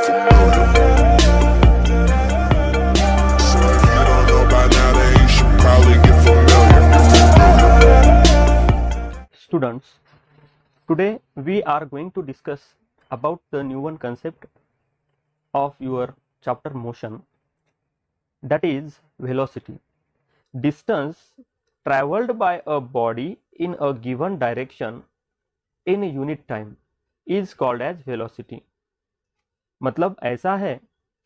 to know you. So if you don't know by now, then you should probably get familiar. Students, today we are going to discuss about the new one concept of your chapter motion, that is velocity. Distance traveled by a body in a given direction in unit time is called as velocity. मतलब ऐसा है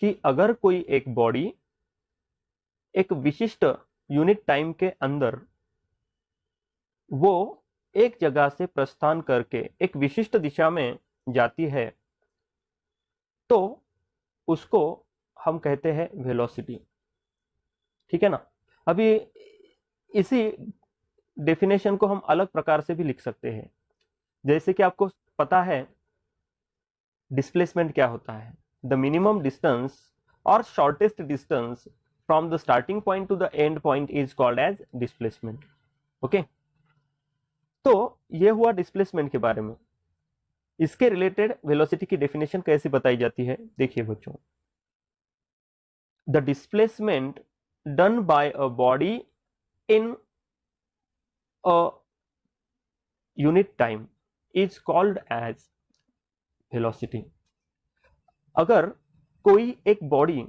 कि अगर कोई एक body एक विशिष्ट unit time के अंदर वो एक जगह से प्रस्थान करके एक विशिष्ट दिशा में जाती है तो उसको हम कहते हैं वेलोसिटी। ठीक है ना। अभी इसी डेफिनेशन को हम अलग प्रकार से भी लिख सकते हैं। जैसे कि आपको पता है डिस्प्लेसमेंट क्या होता है। द मिनिमम डिस्टेंस और shortest distance from the starting point to the end point is called as displacement. Okay, तो ये हुआ डिस्प्लेसमेंट के बारे में। इसके रिलेटेड वेलोसिटी की डेफिनेशन कैसे बताई जाती है, देखिए बच्चों। The displacement done by a body in a unit time is called as velocity. अगर कोई एक बॉडी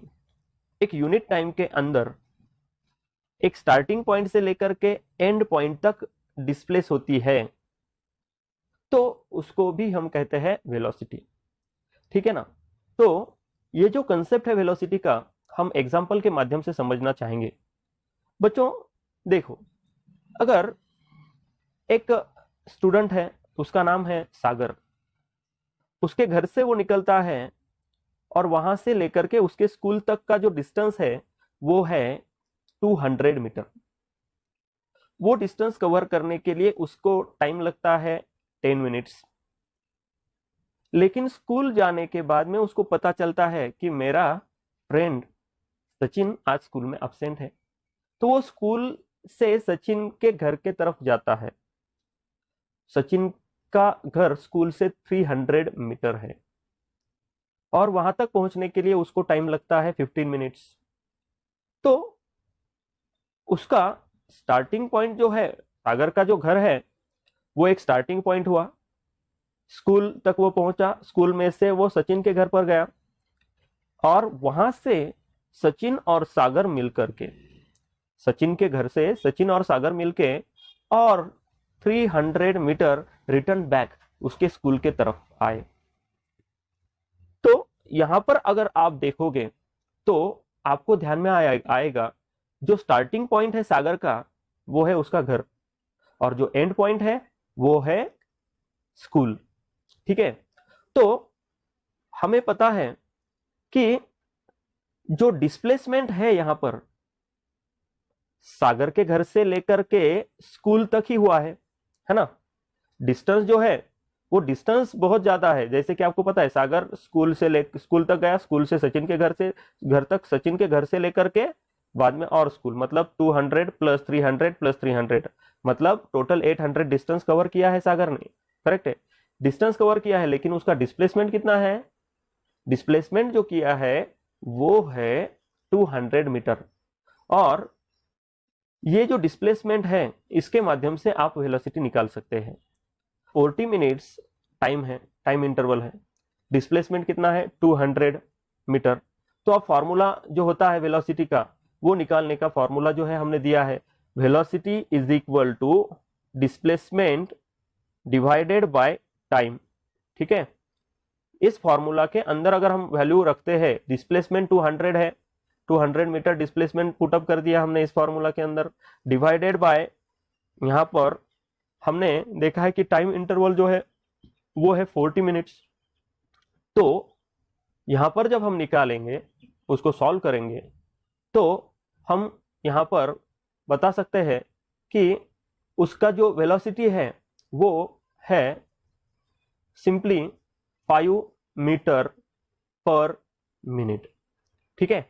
एक यूनिट टाइम के अंदर एक स्टार्टिंग पॉइंट से लेकर के एंड पॉइंट तक डिस्प्लेस होती है तो उसको भी हम कहते हैं वेलोसिटी। ठीक है ना। तो ये जो कंसेप्ट है वेलोसिटी का हम एग्जांपल के माध्यम से समझना चाहेंगे। बच्चों देखो, अगर एक स्टूडेंट है, उसका नाम है सागर, उसके घर से वो निकलता है और वहां से लेकर के उसके स्कूल तक का जो डिस्टेंस है वो है 200 मीटर। वो डिस्टेंस कवर करने के लिए उसको टाइम लगता है 10 मिनट्स। लेकिन स्कूल जाने के बाद में उसको पता चलता है कि मेरा फ्रेंड सचिन आज स्कूल में अब्सेंट है, तो वो स्कूल से सचिन के घर के तरफ जाता है। सचिन का घर स्कूल से 300 मीटर है और वहां तक पहुंचने के लिए उसको टाइम लगता है 15 मिनट्स। तो उसका स्टार्टिंग पॉइंट जो है, सागर का जो घर है वो एक स्टार्टिंग पॉइंट हुआ। स्कूल तक वो पहुंचा, स्कूल में से वो सचिन के घर पर गया और वहां से सचिन और सागर मिलकर के, सचिन के घर से सचिन और सागर मिलके और 300 मीटर रिटर्न बैक उसके स्कूल के तरफ आए। तो यहां पर अगर आप देखोगे तो आपको ध्यान में आएगा जो स्टार्टिंग पॉइंट है सागर का वो है उसका घर और जो एंड पॉइंट है वो है स्कूल। ठीक है। तो हमें पता है कि जो डिस्प्लेसमेंट है यहां पर सागर के घर से लेकर के स्कूल तक ही हुआ है ना। डिस्टेंस जो है वो डिस्टेंस बहुत ज्यादा है। जैसे कि आपको पता है सागर स्कूल तक गया, स्कूल से सचिन के घर तक, सचिन के घर से लेकर के बाद में और स्कूल, मतलब 200 प्लस 300 प्लस 300, मतलब टोटल 800 डिस्टेंस कवर किया है सागर ने। करेक्ट है, डिस्टेंस कवर किया है, लेकिन उसका डिस्प्लेसमेंट कितना है? डिस्प्लेसमेंट जो किया है वो है 200 मीटर। और ये जो डिस्प्लेसमेंट है इसके माध्यम से आप वेलोसिटी निकाल सकते हैं। 40 मिनट्स टाइम है, टाइम इंटरवल है, डिस्प्लेसमेंट कितना है? 200 मीटर। तो अब फॉर्मूला जो होता है वेलोसिटी का वो निकालने का फॉर्मूला जो है हमने दिया है, velocity is equal to displacement divided by time. ठीक है। इस फॉर्मूला के अंदर अगर हम वैल्यू रखते हैं, डिस्प्लेसमेंट 200 है, 200 मीटर डिस्प्लेसमेंट पुटअप कर दिया हमने इस फॉर्मूला के अंदर, डिवाइडेड बाय यहां पर हमने देखा है कि टाइम इंटरवल जो है वो है 40 मिनट्स। तो यहां पर जब हम निकालेंगे, उसको सॉल्व करेंगे, तो हम यहां पर बता सकते हैं कि उसका जो वेलोसिटी है वो है सिंपली 5 मीटर पर मिनट। ठीक है।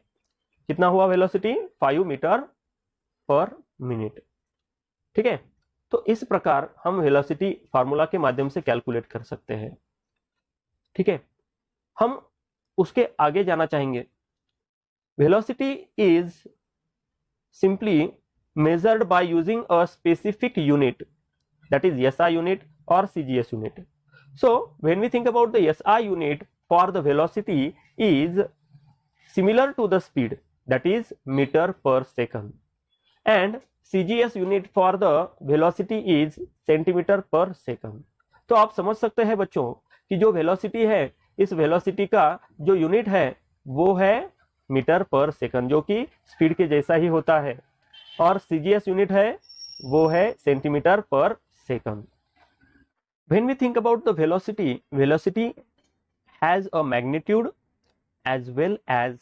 कितना हुआ वेलोसिटी? 5 मीटर पर मिनट। ठीक है। तो इस प्रकार हम वेलोसिटी फार्मूला के माध्यम से कैलकुलेट कर सकते हैं। ठीक है। हम उसके आगे जाना चाहेंगे। Velocity is simply measured by using a specific unit, that is SI unit or CGS unit. So when we think about the SI unit for the velocity is similar to the speed, that is meter per second, and CGS unit for the velocity is centimeter per second. तो आप समझ सकते हैं बच्चों कि जो velocity है, इस वेलोसिटी का जो यूनिट है वो है मीटर पर सेकंड, जो कि स्पीड के जैसा ही होता है, और CGS यूनिट है वो है सेंटीमीटर पर second. When we think about the velocity has a magnitude as well as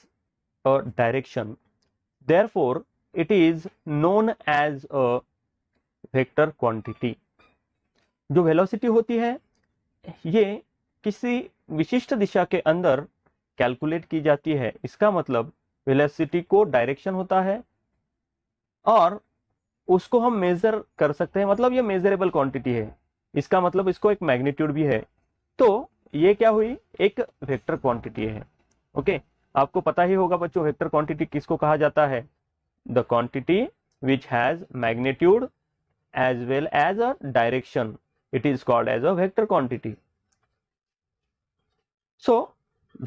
a direction. Therefore, it is known as a vector quantity. जो वेलोसिटी होती है ये किसी विशिष्ट दिशा के अंदर कैलकुलेट की जाती है। इसका मतलब वेलोसिटी को डायरेक्शन होता है और उसको हम मेजर कर सकते हैं, मतलब ये मेजरेबल क्वांटिटी है। इसका मतलब इसको एक मैग्नीट्यूड भी है। तो ये क्या हुई, एक वेक्टर क्वांटिटी है। ओके, आपको पता ही होगा बच्चों वेक्टर क्वांटिटी किसको कहा जाता है, the quantity which has magnitude as well as a direction, it is called as a vector quantity. So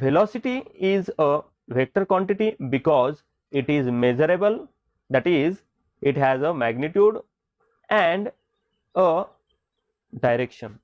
velocity is a vector quantity because it is measurable, that is it has a magnitude and a direction.